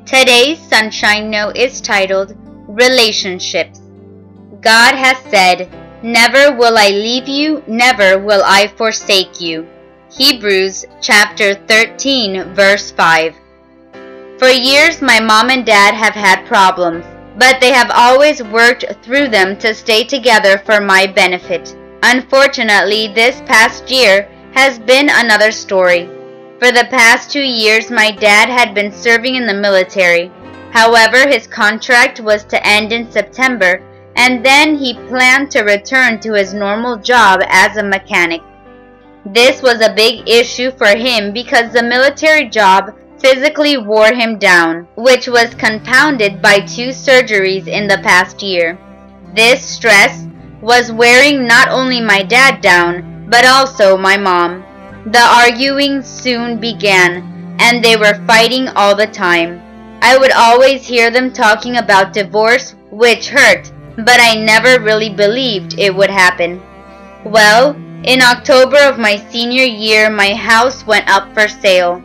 Today's Sunshine Note is titled, Relationships. God has said, "Never will I leave you, never will I forsake you." Hebrews chapter 13, verse 5. For years, my mom and dad have had problems, but they have always worked through them to stay together for my benefit. Unfortunately, this past year has been another story. For the past 2 years, my dad had been serving in the military. However, his contract was to end in September, and then he planned to return to his normal job as a mechanic. This was a big issue for him because the military job physically wore him down, which was compounded by 2 surgeries in the past year. This stress was wearing not only my dad down, but also my mom. The arguing soon began, and they were fighting all the time. I would always hear them talking about divorce, which hurt, but I never really believed it would happen. Well, in October of my senior year, my house went up for sale.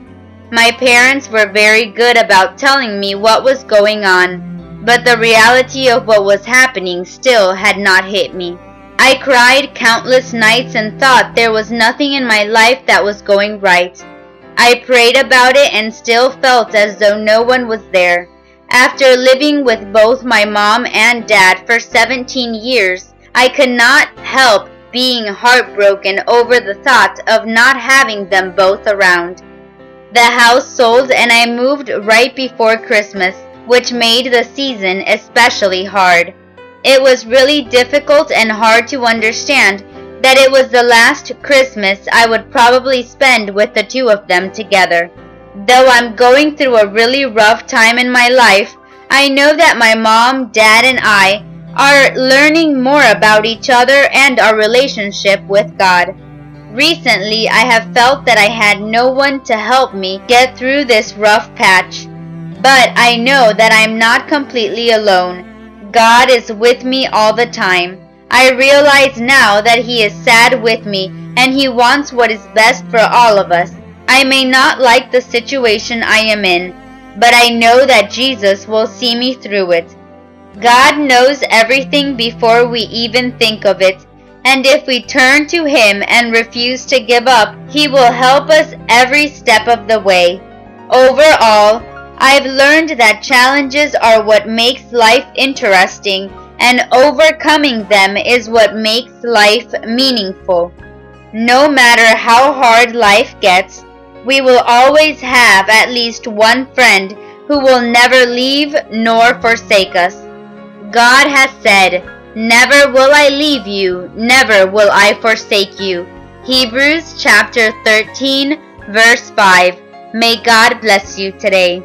My parents were very good about telling me what was going on, but the reality of what was happening still had not hit me. I cried countless nights and thought there was nothing in my life that was going right. I prayed about it and still felt as though no one was there. After living with both my mom and dad for 17 years, I could not help being heartbroken over the thought of not having them both around. The house sold and I moved right before Christmas, which made the season especially hard. It was really difficult and hard to understand that it was the last Christmas I would probably spend with the 2 of them together. Though I'm going through a really rough time in my life, I know that my mom, dad, and I are learning more about each other and our relationship with God. Recently, I have felt that I had no one to help me get through this rough patch. But I know that I'm not completely alone. God is with me all the time. I realize now that He is sad with me and He wants what is best for all of us. I may not like the situation I am in, but I know that Jesus will see me through it. God knows everything before we even think of it, and if we turn to Him and refuse to give up, He will help us every step of the way. Overall, I've learned that challenges are what makes life interesting, and overcoming them is what makes life meaningful. No matter how hard life gets, we will always have at least one friend who will never leave nor forsake us. God has said, "Never will I leave you, never will I forsake you." Hebrews chapter 13, verse 5. May God bless you today.